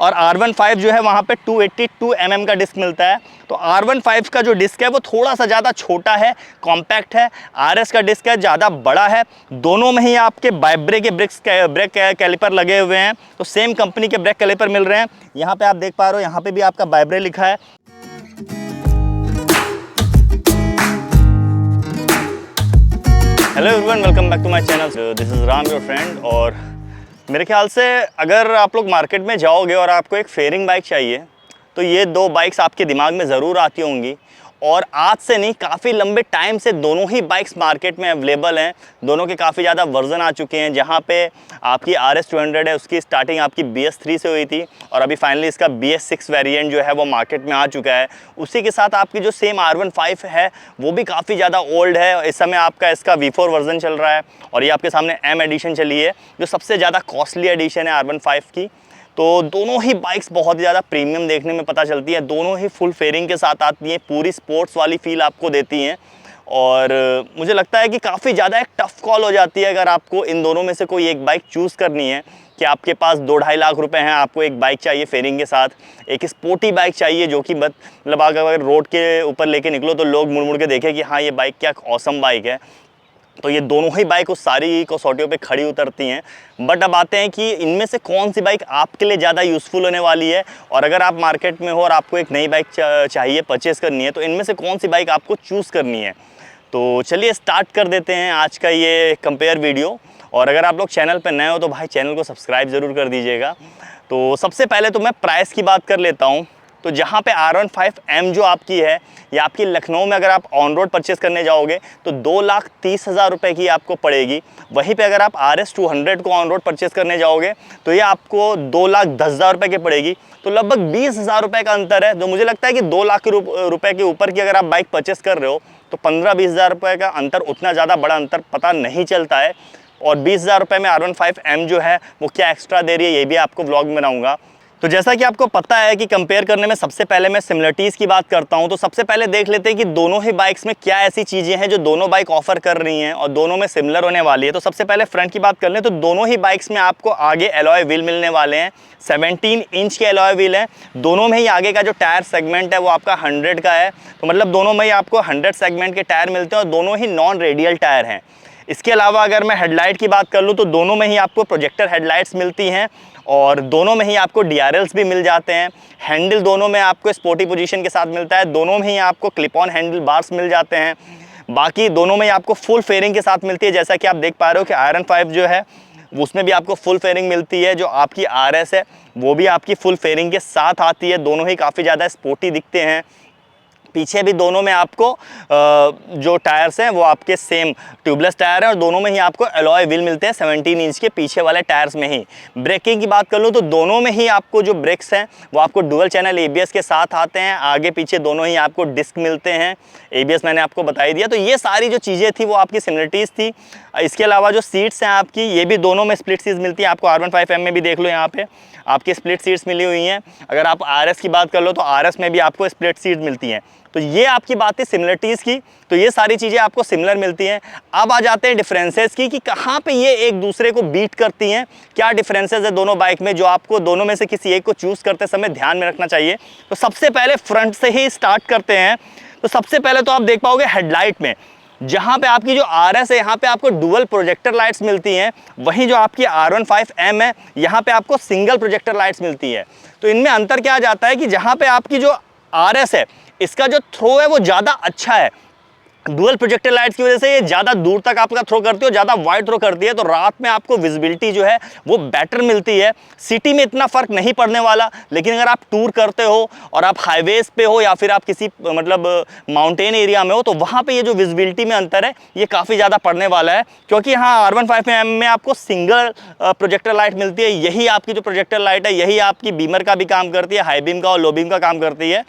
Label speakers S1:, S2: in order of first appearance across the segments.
S1: और R15 जो है वहाँ पे 282 mm का डिस्क मिलता है। तो R15 का जो डिस्क है वो थोड़ा सा ज़्यादा छोटा है, कॉम्पैक्ट है। RS का डिस्क है ज़्यादा बड़ा है। दोनों में ही आपके वाइब्रे के ब्रेक कैलिपर लगे हुए हैं, तो सेम कंपनी के ब्रेक कैलिपर मिल रहे हैं। यहाँ पे आप देख पा रहे हो, यहाँ पे भी आपका वाइब्रे लिखा है। Hello everyone, welcome back to my channel. This is Ram your friend. और मेरे ख्याल से अगर आप लोग मार्केट में जाओगे और आपको एक फेयरिंग बाइक चाहिए तो ये दो बाइक्स आपके दिमाग में ज़रूर आती होंगी। और आज से नहीं, काफ़ी लंबे टाइम से दोनों ही बाइक्स मार्केट में अवेलेबल हैं। दोनों के काफ़ी ज़्यादा वर्जन आ चुके हैं। जहाँ पे आपकी RS 200 है, उसकी स्टार्टिंग आपकी BS3 से हुई थी और अभी फाइनली इसका BS6 वेरिएंट जो है वो मार्केट में आ चुका है। उसी के साथ आपकी जो सेम R15 है वो भी काफ़ी ज़्यादा ओल्ड है। इस समय आपका इसका V4 वर्जन चल रहा है और ये आपके सामने M एडिशन चली है, जो सबसे ज़्यादा कॉस्टली एडिशन है R15 की। तो दोनों ही बाइक्स बहुत ज़्यादा प्रीमियम देखने में पता चलती है। दोनों ही फुल फेयरिंग के साथ आती हैं, पूरी स्पोर्ट्स वाली फील आपको देती हैं। और मुझे लगता है कि काफ़ी ज़्यादा एक टफ़ कॉल हो जाती है अगर आपको इन दोनों में से कोई एक बाइक चूज़ करनी है कि आपके पास 2-2.5 लाख रुपए हैं, आपको एक बाइक चाहिए फेयरिंग के साथ, एक स्पोर्टी बाइक चाहिए जो कि मतलब अगर रोड के ऊपर लेके निकलो तो लोग मुड़ मुड़ के देखें कि हाँ ये बाइक क्या ऑसम बाइक है। तो ये दोनों ही बाइक उस सारी कसौटियों पे खड़ी उतरती हैं। बट अब आते हैं कि इनमें से कौन सी बाइक आपके लिए ज़्यादा यूज़फुल होने वाली है। और अगर आप मार्केट में हो और आपको एक नई बाइक चाहिए, परचेज़ करनी है, तो इनमें से कौन सी बाइक आपको चूज़ करनी है। तो चलिए स्टार्ट कर देते हैं आज का ये कंपेयर वीडियो। और अगर आप लोग चैनल पर नए हो तो भाई चैनल को सब्सक्राइब ज़रूर कर दीजिएगा। तो सबसे पहले तो मैं प्राइस की बात कर लेता हूँ। तो जहाँ पे R15M जो आपकी है, ये आपकी लखनऊ में अगर आप ऑन रोड परचेस करने जाओगे तो 2,30,000 रुपये की आपको पड़ेगी। वहीं पे अगर आप RS 200 को ऑन रोड परचेस करने जाओगे तो ये आपको 2,10,000 रुपये की पड़ेगी। तो लगभग 20,000 रुपये का अंतर है। जो मुझे लगता है कि 2 लाख रुपये के ऊपर की अगर आप बाइक परचेस कर रहे हो तो 15-20,000 रुपये का अंतर, उतना ज़्यादा बड़ा अंतर पता नहीं चलता है। और 20,000 रुपये में R15M जो है वो क्या एक्स्ट्रा दे रही है, ये भी आपको व्लॉग में बनाऊँगा। तो जैसा कि आपको पता है कि कंपेयर करने में सबसे पहले मैं सिमिलरिटीज़ की बात करता हूं। तो सबसे पहले देख लेते हैं कि दोनों ही बाइक्स में क्या ऐसी चीज़ें हैं जो दोनों बाइक ऑफर कर रही हैं और दोनों में सिमिलर होने वाली है। तो सबसे पहले फ्रंट की बात कर लें तो दोनों ही बाइक्स में आपको आगे एलॉय व्हील मिलने वाले हैं। 17 इंच के एलॉय व्हील हैं। दोनों में ही आगे का जो टायर सेगमेंट है वो आपका 100 का है। तो मतलब दोनों में ही आपको 100 सेगमेंट के टायर मिलते हैं और दोनों ही नॉन रेडियल टायर हैं। इसके अलावा अगर मैं हेडलाइट की बात कर लूँ तो दोनों में ही आपको प्रोजेक्टर हेडलाइट्स मिलती हैं और दोनों में ही आपको DRLs भी मिल जाते हैं। हैंडल दोनों में आपको स्पोर्टी पोजीशन के साथ मिलता है। दोनों में ही आपको क्लिप ऑन हैंडल बार्स मिल जाते हैं। बाकी दोनों में ही आपको फुल फेयरिंग के साथ मिलती है। जैसा कि आप देख पा रहे हो कि R15 जो है उसमें भी आपको फुल फेयरिंग मिलती है। जो आपकी RS है वो भी आपकी फुल फेयरिंग के साथ आती है। दोनों ही काफ़ी ज़्यादा स्पोर्टी दिखते हैं। पीछे भी दोनों में आपको जो टायर्स हैं वो आपके सेम ट्यूबलेस टायर हैं और दोनों में ही आपको एलॉय व्हील मिलते हैं 17 इंच के पीछे वाले टायर्स में ही। ब्रेकिंग की बात कर लूँ तो दोनों में ही आपको जो ब्रेक्स हैं वो आपको डुअल चैनल ABS के साथ आते हैं। आगे पीछे दोनों ही आपको डिस्क मिलते हैं। ABS मैंने आपको बता ही दिया। तो ये सारी जो चीज़ें थी वो आपकी सिमिलरिटीज़ थी। इसके अलावा जो सीट्स हैं आपकी, ये भी दोनों में स्प्लिट सीट्स मिलती है। आपको R15M में भी देख लो, यहाँ पे आपकी स्प्लिट सीट्स मिली हुई हैं। अगर आप RS की बात कर लो तो RS में भी आपको स्प्लिट सीट्स मिलती हैं। तो ये आपकी बात है सिमिलरिटीज़ की। तो ये सारी चीज़ें आपको सिमिलर मिलती हैं। अब आ जाते हैं डिफरेंसेस की कि कहाँ पे ये एक दूसरे को बीट करती हैं, क्या डिफरेंसेस है दोनों बाइक में जो आपको दोनों में से किसी एक को चूज़ करते समय ध्यान में रखना चाहिए। तो सबसे पहले फ्रंट से ही स्टार्ट करते हैं। तो सबसे पहले तो आप देख पाओगे हेडलाइट में, जहाँ पे आपकी जो RS है यहाँ पे आपको डुअल प्रोजेक्टर लाइट्स मिलती हैं। वहीं जो आपकी R15M है यहाँ पे आपको सिंगल प्रोजेक्टर लाइट्स मिलती है। तो इनमें अंतर क्या आ जाता है कि जहाँ पे आपकी जो RS है इसका जो थ्रो है वो ज़्यादा अच्छा है। डुअल प्रोजेक्टर लाइट्स की वजह से ये ज़्यादा दूर तक आपका थ्रो करती है, ज़्यादा वाइड थ्रो करती है। तो रात में आपको विजिबिलिटी जो है वो बेटर मिलती है। सिटी में इतना फ़र्क नहीं पड़ने वाला, लेकिन अगर आप टूर करते हो और आप हाईवेज़ पे हो या फिर आप किसी मतलब माउंटेन एरिया में हो तो वहाँ पे ये जो विजिबिलिटी में अंतर है ये काफ़ी ज़्यादा पड़ने वाला है। क्योंकि यहाँ R15M में आपको सिंगल प्रोजेक्टर लाइट मिलती है। यही आपकी जो प्रोजेक्टर लाइट है यही आपकी बीमर का भी काम करती है, हाई बीम का और लो बीम का काम करती है।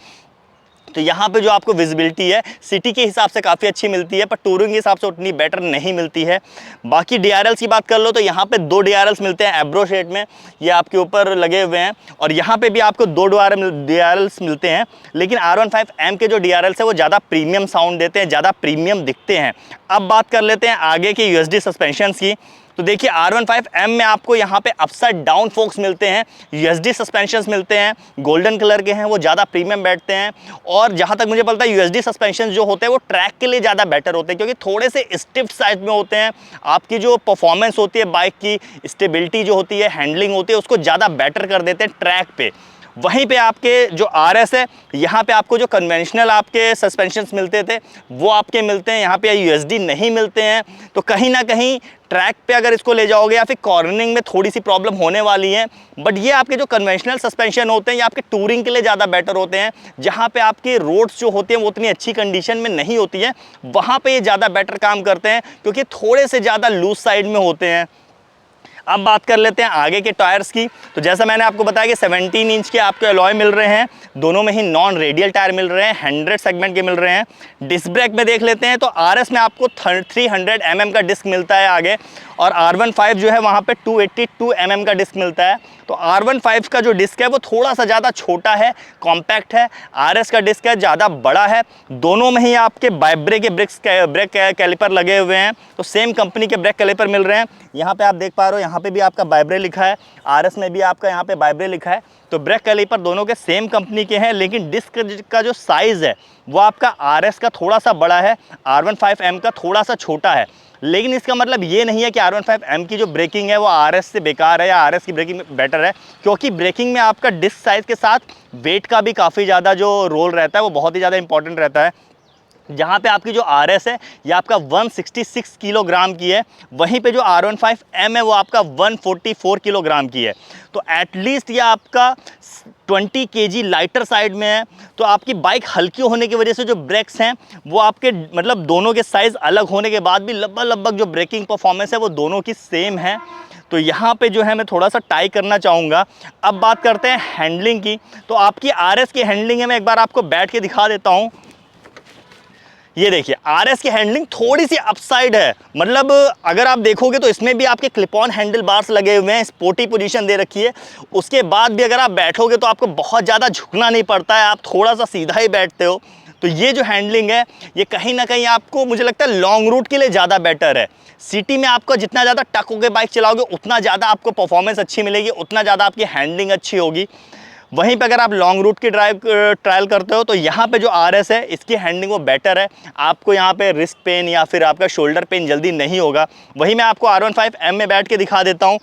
S1: तो यहाँ पे जो आपको विजिबिलिटी है सिटी के हिसाब से काफ़ी अच्छी मिलती है, पर टूरिंग के हिसाब से उतनी बेटर नहीं मिलती है। बाकी DRLs की बात कर लो तो यहाँ पे 2 DRLs मिलते हैं एब्रो शेड में, ये आपके ऊपर लगे हुए हैं। और यहाँ पे भी आपको 2 DRLs मिलते हैं। लेकिन R15M के जो DRLs है वो ज़्यादा प्रीमियम साउंड देते हैं, ज़्यादा प्रीमियम दिखते हैं। अब बात कर लेते हैं आगे के USD सस्पेंशन की। तो देखिए R15M में आपको यहाँ पे अपसाइड डाउन फोक्स मिलते हैं, USD सस्पेंशंस मिलते हैं, गोल्डन कलर के हैं, वो ज़्यादा प्रीमियम बैठते हैं। और जहाँ तक मुझे पता है USD सस्पेंशन जो होते हैं वो ट्रैक के लिए ज़्यादा बेटर होते हैं, क्योंकि थोड़े से स्टिफ साइज में होते हैं। आपकी जो परफॉर्मेंस होती है, बाइक की स्टेबिलिटी जो होती है, हैंडलिंग होती है, उसको ज़्यादा बेटर कर देते हैं ट्रैक पे। वहीं पे आपके जो RS है, यहाँ पे आपको जो कन्वेंशनल आपके सस्पेंशंस मिलते थे वो आपके मिलते हैं, यहाँ पे USD नहीं मिलते हैं। तो कहीं ना कहीं ट्रैक पे अगर इसको ले जाओगे या फिर कॉर्नरिंग में थोड़ी सी प्रॉब्लम होने वाली है। बट ये आपके जो कन्वेंशनल सस्पेंशन होते हैं ये आपके टूरिंग के लिए ज़्यादा बेटर होते हैं, जहाँ पे आपके रोड्स जो होते हैं वो उतनी अच्छी कंडीशन में नहीं होती है, वहाँ पे ये ज़्यादा बेटर काम करते हैं, क्योंकि थोड़े से ज़्यादा लूज साइड में होते हैं। अब बात कर लेते हैं आगे के टायर्स की। तो जैसा मैंने आपको बताया कि 17 इंच के आपको एलॉय मिल रहे हैं, दोनों में ही नॉन रेडियल टायर मिल रहे हैं, 100 सेगमेंट के मिल रहे हैं। डिस्क ब्रेक में देख लेते हैं तो RS में आपको 300 mm का डिस्क मिलता है आगे, और R15 जो है वहाँ पे 282 mm का डिस्क मिलता है। तो R15 का जो डिस्क है वो थोड़ा सा ज़्यादा छोटा है, कॉम्पैक्ट है। RS का डिस्क है ज़्यादा बड़ा है। दोनों में ही आपके वाइब्रे के ब्रेक कैलिपर लगे हुए हैं, तो सेम कंपनी के ब्रेक कैलिपर मिल रहे हैं। यहाँ पे आप देख पा रहे हो, यहाँ पे भी आपका वाइब्रे लिखा है, RS में भी आपका यहाँ पे वाइब्रे लिखा है। तो ब्रेक कैलिपर दोनों के सेम कंपनी के हैं, लेकिन डिस्क का जो साइज़ है वो आपका RS का थोड़ा सा बड़ा है, R15M का थोड़ा सा छोटा है। लेकिन इसका मतलब ये नहीं है कि R15M की जो ब्रेकिंग है वो RS से बेकार है या RS की ब्रेकिंग बेटर है, क्योंकि ब्रेकिंग में आपका डिस्क साइज़ के साथ वेट का भी काफ़ी ज़्यादा जो रोल रहता है वो बहुत ही ज़्यादा इंपॉर्टेंट रहता है। जहाँ पे आपकी जो RS है ये आपका 166 किलोग्राम की है, वहीं पे जो R15M है वो आपका 144 किलोग्राम की है। तो एटलीस्ट ये आपका 20 kg लाइटर साइड में है। तो आपकी बाइक हल्की होने की वजह से जो ब्रेक्स हैं वो आपके मतलब दोनों के साइज़ अलग होने के बाद भी लगभग जो ब्रेकिंग परफॉर्मेंस है वो दोनों की सेम है। तो यहाँ पे जो है मैं थोड़ा सा टाई करना चाहूँगा। अब बात करते हैं हैंडलिंग की। तो आपकी RS की हैंडलिंग है, मैं एक बार आपको बैठ के दिखा देता हूँ। ये देखिए RS की हैंडलिंग थोड़ी सी अपसाइड है, मतलब अगर आप देखोगे तो इसमें भी आपके क्लिप ऑन हैंडल बार्स लगे हुए हैं, स्पोर्टी पोजीशन दे रखी है। उसके बाद भी अगर आप बैठोगे तो आपको बहुत ज़्यादा झुकना नहीं पड़ता है, आप थोड़ा सा सीधा ही बैठते हो। तो ये जो हैंडलिंग है ये कहीं ना कहीं आपको मुझे लगता है लॉन्ग रूट के लिए ज़्यादा बेटर है। सिटी में आपको जितना ज़्यादा टक होकर बाइक चलाओगे उतना ज़्यादा आपको परफॉर्मेंस अच्छी मिलेगी, उतना ज़्यादा आपकी हैंडलिंग अच्छी होगी। वहीं पे अगर आप लॉन्ग रूट की ट्रायल करते हो तो यहाँ पे जो RS है इसकी हैंडलिंग वो बेटर है, आपको यहाँ पे रिस्ट पेन या फिर आपका शोल्डर पेन जल्दी नहीं होगा। वहीं मैं आपको R15M में बैठ के दिखा देता हूँ।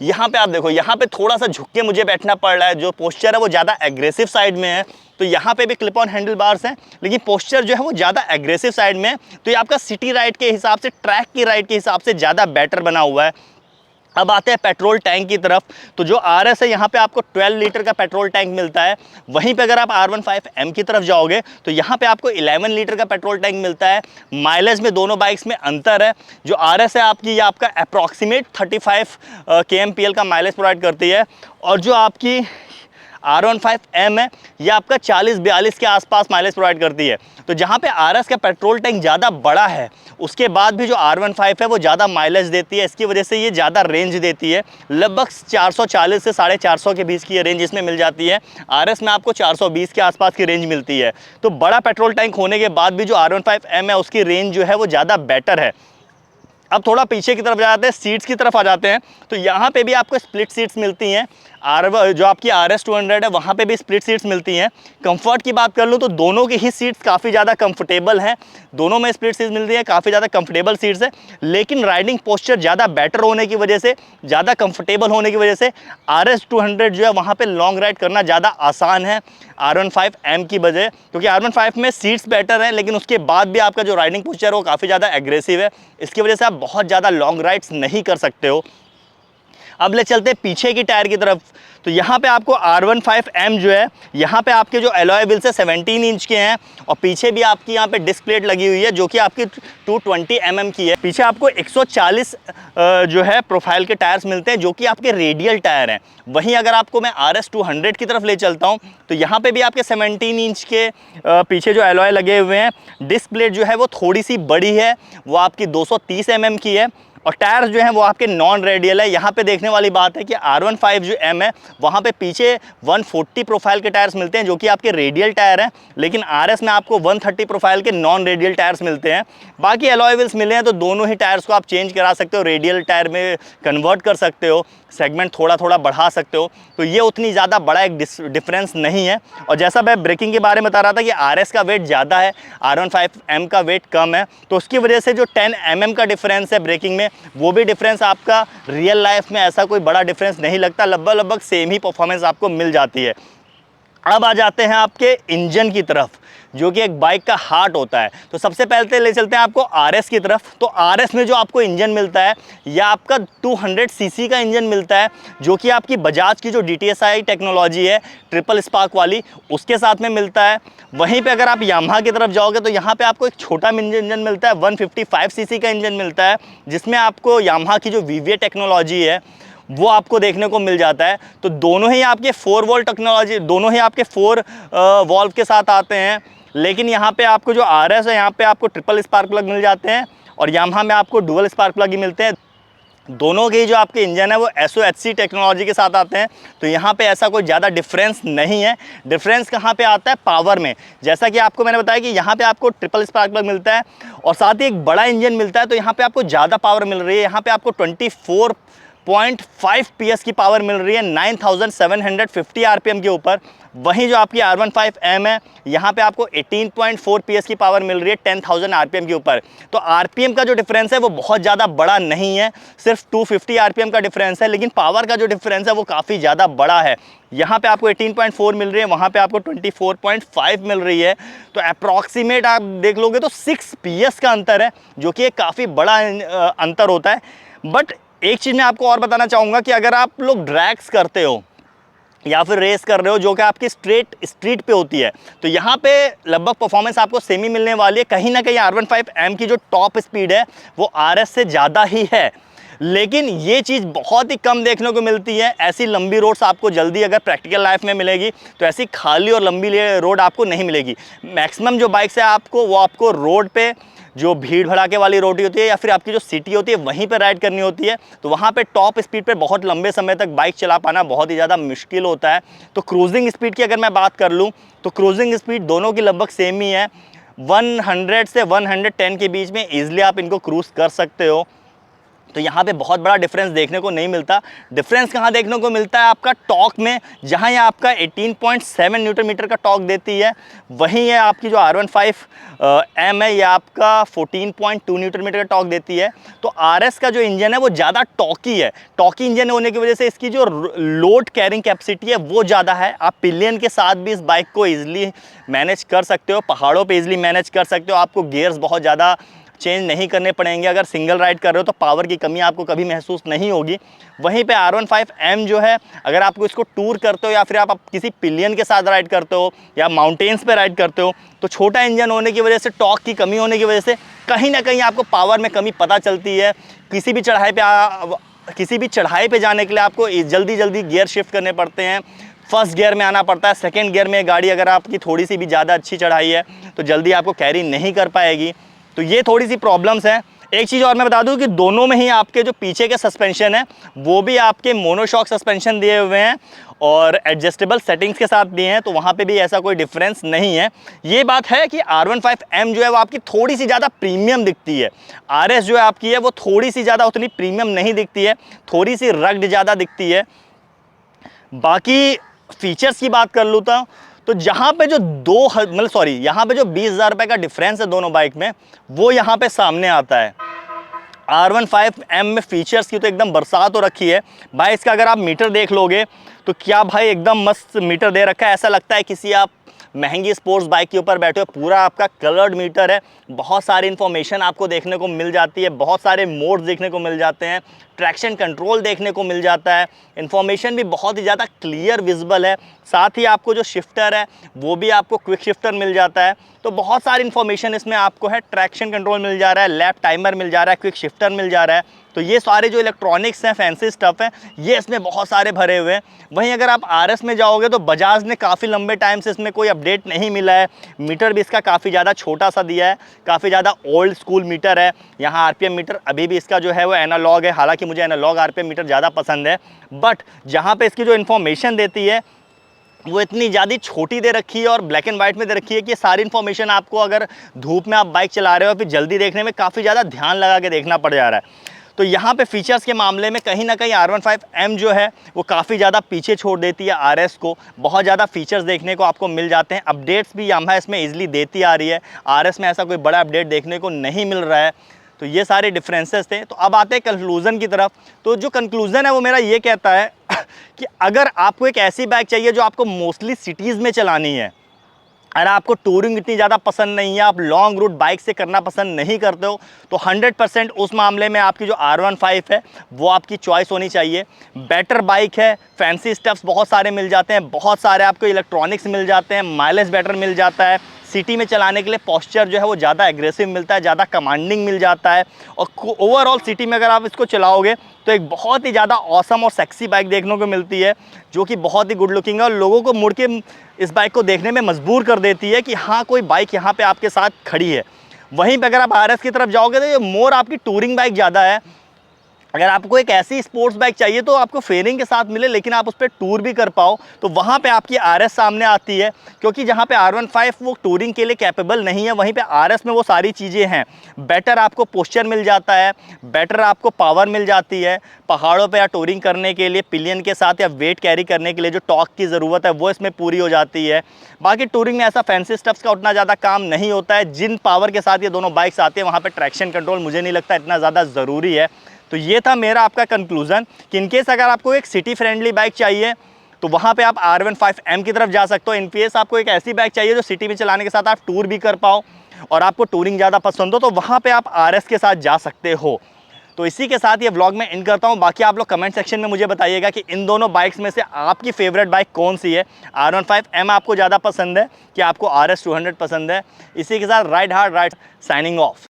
S1: यहाँ पे आप देखो, यहाँ पे थोड़ा सा झुक के मुझे बैठना पड़ रहा है, जो पोस्चर है वो ज़्यादा एग्रेसिव साइड में है। तो यहाँ पे भी क्लिप ऑन हैंडल बार्स हैं, लेकिन पोस्चर जो है वो ज़्यादा एग्रेसिव साइड में है। तो ये आपका सिटी राइड के हिसाब से, ट्रैक की राइड के हिसाब से ज़्यादा बेटर बना हुआ है। अब आते हैं पेट्रोल टैंक की तरफ। तो जो RS है यहाँ पे आपको 12 लीटर का पेट्रोल टैंक मिलता है। वहीं पे अगर आप R15M की तरफ जाओगे तो यहाँ पे आपको 11 लीटर का पेट्रोल टैंक मिलता है। माइलेज में दोनों बाइक्स में अंतर है। जो RS है आपकी ये आपका अप्रॉक्सीमेट 35 kmpl का माइलेज प्रोवाइड करती है, और जो आपकी R15M है ये आपका 40-42 के आसपास माइलेज प्रोवाइड करती है। तो जहाँ पे RS का पेट्रोल टैंक ज़्यादा बड़ा है उसके बाद भी जो R15 है वो ज़्यादा माइलेज देती है, इसकी वजह से ये ज़्यादा रेंज देती है। लगभग 440 से 450 के बीच की ये रेंज इसमें मिल जाती है। RS में आपको 420 के आसपास की रेंज मिलती है। तो बड़ा पेट्रोल टैंक होने के बाद भी जो R15M है उसकी रेंज जो है वो ज़्यादा बेटर है। अब थोड़ा पीछे की तरफ जाते हैं, सीट्स की तरफ आ जाते हैं। तो यहाँ पे भी आपको स्प्लिट सीट्स मिलती हैं। जो आपकी RS 200 है वहाँ पे भी स्प्लिट सीट्स मिलती हैं। कंफर्ट की बात कर लूँ तो दोनों की ही सीट्स काफ़ी ज़्यादा कंफर्टेबल हैं, दोनों में स्प्लिट सीट्स मिलती हैं, काफ़ी ज़्यादा कंफर्टेबल सीट्स है। लेकिन राइडिंग पोस्चर ज़्यादा बेटर होने की वजह से, ज़्यादा कंफर्टेबल होने की वजह से RS 200 जो है वहाँ पर लॉन्ग राइड करना ज़्यादा आसान है R15M की बजाय, क्योंकि R15 में सीट्स बेटर हैं लेकिन उसके बाद भी आपका जो राइडिंग पोस्चर है वो काफ़ी ज़्यादा एग्रेसिव है। इसकी वजह से आप बहुत ज़्यादा लॉन्ग राइड्स नहीं कर सकते हो। अब ले चलते हैं पीछे की टायर की तरफ। तो यहाँ पे आपको R15M जो है यहाँ पे आपके जो एलॉय व्हील्स है 17 इंच के हैं, और पीछे भी आपकी यहाँ पे डिस्क प्लेट लगी हुई है जो कि आपकी 220 mm की है। पीछे आपको 140 जो है प्रोफाइल के टायर्स मिलते हैं जो कि आपके रेडियल टायर हैं। वहीं अगर आपको मैं RS 200 की तरफ ले चलता हूँ तो यहाँ पे भी आपके 17 इंच के पीछे जो एलॉय लगे हुए हैं। डिस्क प्लेट जो है वो थोड़ी सी बड़ी है, वो आपकी 230 mm की है, और टायर्स जो हैं वो आपके नॉन रेडियल है। यहाँ पे देखने वाली बात है कि R15 जो M है वहाँ पे पीछे 140 प्रोफाइल के टायर्स मिलते हैं जो कि आपके रेडियल टायर हैं, लेकिन RS में आपको 130 प्रोफाइल के नॉन रेडियल टायर्स मिलते हैं। बाकी एलॉय व्हील्स मिले हैं तो दोनों ही टायर्स को आप चेंज करा सकते हो, रेडियल टायर में कन्वर्ट कर सकते हो, सेगमेंट थोड़ा थोड़ा बढ़ा सकते हो। तो ये उतनी ज़्यादा बड़ा एक डिफरेंस नहीं है। और जैसा मैं ब्रेकिंग के बारे में बता रहा था कि RS का वेट ज़्यादा है, R15M का वेट कम है, तो उसकी वजह से जो 10 mm का डिफरेंस है ब्रेकिंग में, वो भी डिफरेंस आपका रियल लाइफ में ऐसा कोई बड़ा डिफरेंस नहीं लगता, लगभग सेम ही परफॉर्मेंस आपको मिल जाती है। अब आ जाते हैं आपके इंजन की तरफ, जो कि एक बाइक का हार्ट होता है। तो सबसे पहले ले चलते हैं आपको RS की तरफ। तो RS में जो आपको इंजन मिलता है यह आपका 200 सीसी का इंजन मिलता है, जो कि आपकी बजाज की जो DTSI टेक्नोलॉजी है ट्रिपल स्पार्क वाली, उसके साथ में मिलता है। वहीं पे अगर आप यामाहा की तरफ जाओगे तो यहाँ पे आपको एक छोटा इंजन मिलता है, 155 सीसी का इंजन मिलता है, जिसमें आपको यामाहा की जो VVA टेक्नोलॉजी है वो आपको देखने को मिल जाता है। तो दोनों ही आपके 4 वॉल्व टेक्नोलॉजी, दोनों ही आपके 4 वॉल्व के साथ आते हैं। लेकिन यहाँ पे आपको जो RS है यहाँ पे आपको ट्रिपल स्पार्क प्लग मिल जाते हैं और यामाहा में आपको डुअल स्पार्क प्लग ही मिलते हैं। दोनों के जो आपके इंजन है वो SOHC टेक्नोलॉजी के साथ आते हैं। तो यहाँ पे ऐसा कोई ज़्यादा डिफरेंस नहीं है। डिफरेंस कहाँ पे आता है? पावर में। जैसा कि आपको मैंने बताया कि यहाँ पे आपको ट्रिपल स्पार्क प्लग मिलता है और साथ ही एक बड़ा इंजन मिलता है, तो यहाँ पे आपको ज़्यादा पावर मिल रही है। यहाँ पे आपको 24.5 PS की पावर मिल रही है 9750 RPM के ऊपर। वहीं जो आपकी R15M है यहाँ पे आपको 18.4 PS की पावर मिल रही है 10,000 RPM के ऊपर। तो RPM का जो डिफरेंस है वो बहुत ज़्यादा बड़ा नहीं है, सिर्फ 250 RPM का डिफरेंस है, लेकिन पावर का जो डिफरेंस है वो काफ़ी ज़्यादा बड़ा है। यहाँ पे आपको 18.4 मिल रही है, वहाँ पे आपको 24.5 मिल रही है। तो अप्रॉक्सीमेट आप देख लोगे तो 6 PS का अंतर है, जो कि एक काफ़ी बड़ा अंतर होता है। बट एक चीज़ मैं आपको और बताना चाहूँगा कि अगर आप लोग ड्रैग्स करते हो या फिर रेस कर रहे हो जो कि आपकी स्ट्रीट पे होती है, तो यहाँ पे लगभग परफॉर्मेंस आपको सेम ही मिलने वाली है। कहीं ना कहीं R15M की जो टॉप स्पीड है वो RS से ज़्यादा ही है, लेकिन ये चीज़ बहुत ही कम देखने को मिलती है। ऐसी लंबी रोड्स आपको जल्दी अगर प्रैक्टिकल लाइफ में मिलेगी तो ऐसी खाली और लंबी रोड आपको नहीं मिलेगी। मैक्सिमम जो बाइक्स है आपको वो आपको रोड पे जो भीड़ भड़ाके वाली रोड होती है या फिर आपकी जो सिटी होती है वहीं पर राइड करनी होती है, तो वहाँ पे टॉप स्पीड पे बहुत लंबे समय तक बाइक चला पाना बहुत ही ज़्यादा मुश्किल होता है। तो क्रूजिंग स्पीड की अगर मैं बात कर लूँ तो क्रूजिंग स्पीड दोनों की लगभग सेम ही है, 100 से 110 के बीच में ईजिली आप इनको क्रूज कर सकते हो। तो यहाँ पे बहुत बड़ा डिफरेंस देखने को नहीं मिलता। डिफरेंस कहाँ देखने को मिलता है? आपका टॉर्क में, जहाँ ये आपका 18.7 न्यूटन मीटर का टॉर्क देती है, वहीं ये आपकी जो R15M है ये आपका 14.2 न्यूटन मीटर का टॉर्क देती है। तो RS का जो इंजन है वो ज़्यादा टॉर्की है। टॉर्की इंजन होने की वजह से इसकी जो लोड कैरिंग कैपेसिटी है वो ज़्यादा है। आप पिलियन के साथ भी इस बाइक को ईजिली मैनेज कर सकते हो, पहाड़ों पर ईजिली मैनेज कर सकते हो। आपको गियर्स बहुत ज़्यादा चेंज नहीं करने पड़ेंगे। अगर सिंगल राइड कर रहे हो तो पावर की कमी आपको कभी महसूस नहीं होगी। वहीं पे R15M जो है, अगर आपको इसको टूर करते हो या फिर आप किसी पिलियन के साथ राइड करते हो या माउंटेन्स पे राइड करते हो, तो छोटा इंजन होने की वजह से, टॉर्क की कमी होने की वजह से कहीं ना कहीं आपको पावर में कमी पता चलती है। किसी भी चढ़ाई पे जाने के लिए आपको जल्दी गियर शिफ्ट करने पड़ते हैं, फर्स्ट गियर में आना पड़ता है। सेकेंड गियर में गाड़ी अगर आपकी थोड़ी सी भी ज़्यादा अच्छी चढ़ाई है तो जल्दी आपको कैरी नहीं कर पाएगी। तो ये थोड़ी सी प्रॉब्लम्स हैं। एक चीज़ और मैं बता दूं कि दोनों में ही आपके जो पीछे के सस्पेंशन है वो भी आपके मोनोशॉक सस्पेंशन दिए हुए हैं और एडजस्टेबल सेटिंग्स के साथ दिए हैं, तो वहाँ पे भी ऐसा कोई डिफरेंस नहीं है। ये बात है कि R15M जो है वो आपकी थोड़ी सी ज़्यादा प्रीमियम दिखती है। RS जो है आपकी है वो थोड़ी सी ज़्यादा उतनी प्रीमियम नहीं दिखती है, थोड़ी सी रग्ड ज़्यादा दिखती है। बाकी फीचर्स की बात कर लूँ तो जहाँ पे जो यहाँ पे जो 20,000 रुपये का डिफरेंस है दोनों बाइक में, वो यहाँ पे सामने आता है। R15M में फीचर्स की तो एकदम बरसात हो रखी है भाई। इसका अगर आप मीटर देख लोगे तो क्या भाई एकदम मस्त मीटर दे रखा है, ऐसा लगता है किसी आप महंगी स्पोर्ट्स बाइक के ऊपर बैठे हो। पूरा आपका कलर्ड मीटर है, बहुत सारी इन्फॉर्मेशन आपको देखने को मिल जाती है, बहुत सारे मोड्स देखने को मिल जाते हैं, ट्रैक्शन कंट्रोल देखने को मिल जाता है, इन्फॉर्मेशन भी बहुत ही ज़्यादा क्लियर विजिबल है। साथ ही आपको जो शिफ्टर है वो भी आपको क्विक शिफ्टर मिल जाता है। तो बहुत सारी इन्फॉर्मेशन इसमें आपको है, ट्रैक्शन कंट्रोल मिल जा रहा है, लैप टाइमर मिल जा रहा है, क्विक शिफ्टर मिल जा रहा है। तो ये सारे जो इलेक्ट्रॉनिक्स हैं, फैंसी स्टफ़ हैं, ये इसमें बहुत सारे भरे हुए हैं। वहीं अगर आप RS में जाओगे तो बजाज ने काफ़ी लंबे टाइम से इसमें कोई अपडेट नहीं मिला है। मीटर भी इसका काफ़ी ज़्यादा छोटा सा दिया है, काफ़ी ज़्यादा ओल्ड स्कूल मीटर है। यहाँ RPM मीटर अभी भी इसका जो है वो एनालॉग है, हालांकि मुझे एनालॉग RPM मीटर ज़्यादा पसंद है। बट जहाँ पे इसकी जो इन्फॉर्मेशन देती है वो इतनी ज़्यादा छोटी दे रखी है और ब्लैक एंड वाइट में दे रखी है कि सारी इन्फॉर्मेशन आपको अगर धूप में आप बाइक चला रहे हो फिर जल्दी देखने में काफ़ी ज़्यादा ध्यान लगा के देखना पड़ जा रहा है। तो यहाँ पे फीचर्स के मामले में कहीं ना कहीं R15M जो है वो काफ़ी ज़्यादा पीछे छोड़ देती है RS को। बहुत ज़्यादा फीचर्स देखने को आपको मिल जाते हैं, अपडेट्स भी यामाहा इसमें ईजिली देती आ रही है। RS में ऐसा कोई बड़ा अपडेट देखने को नहीं मिल रहा है। तो ये सारे डिफरेंसेस थे। तो अब आते हैं कंक्लूज़न की तरफ। तो जो कंक्लूज़न है वो मेरा ये कहता है कि अगर आपको एक ऐसी बाइक चाहिए जो आपको मोस्टली सिटीज़ में चलानी है, अगर आपको टूरिंग इतनी ज़्यादा पसंद नहीं है, आप लॉन्ग रूट बाइक से करना पसंद नहीं करते हो, तो 100% उस मामले में आपकी जो R15 है वो आपकी चॉइस होनी चाहिए। बेटर बाइक है, फैंसी स्टफ्स बहुत सारे मिल जाते हैं, बहुत सारे आपको इलेक्ट्रॉनिक्स मिल जाते हैं, माइलेज बेटर मिल जाता है, सिटी में चलाने के लिए पोस्चर जो है वो ज़्यादा एग्रेसिव मिलता है, ज़्यादा कमांडिंग मिल जाता है। और ओवरऑल सिटी में अगर आप इसको चलाओगे तो एक बहुत ही ज़्यादा ऑसम और सेक्सी बाइक देखने को मिलती है, जो कि बहुत ही गुड लुकिंग है और लोगों को मुड़ के इस बाइक को देखने में मजबूर कर देती है कि हाँ, कोई बाइक यहाँ पे आपके साथ खड़ी है। वहीं पे अगर आप RS की तरफ जाओगे तो ये मोर आपकी टूरिंग बाइक ज़्यादा है। अगर आपको एक ऐसी स्पोर्ट्स बाइक चाहिए तो आपको फेयरिंग के साथ मिले लेकिन आप उस पर टूर भी कर पाओ, तो वहाँ पे आपकी RS सामने आती है। क्योंकि जहाँ पे R15 वो टूरिंग के लिए कैपेबल नहीं है, वहीं पे RS में वो सारी चीज़ें हैं। बेटर आपको पोस्चर मिल जाता है, बेटर आपको पावर मिल जाती है। पहाड़ों पे या टूरिंग करने के लिए पिलियन के साथ या वेट कैरी करने के लिए जो टॉर्क की ज़रूरत है वो इसमें पूरी हो जाती है। बाकी टूरिंग में ऐसा फैंसी स्टफ्स का उतना ज़्यादा काम नहीं होता है। जिन पावर के साथ ये दोनों बाइक्स आती हैं वहाँ पर ट्रैक्शन कंट्रोल मुझे नहीं लगता इतना ज़्यादा ज़रूरी है। तो ये था मेरा आपका कंक्लूज़न कि इनकेस अगर आपको एक सिटी फ्रेंडली बाइक चाहिए तो वहाँ पे आप R15M की तरफ जा सकते हो। इनकेस आपको एक ऐसी बाइक चाहिए जो सिटी में चलाने के साथ आप टूर भी कर पाओ और आपको टूरिंग ज़्यादा पसंद हो, तो वहाँ पे आप RS के साथ जा सकते हो। तो इसी के साथ ये व्लॉग मैं एंड करता हूँ। बाकी आप लोग कमेंट सेक्शन में मुझे बताइएगा कि इन दोनों बाइक्स में से आपकी फेवरेट बाइक कौन सी है। R15M आपको ज़्यादा पसंद है कि आपको RS 200 पसंद है। इसी के साथ ride hard ride signing off.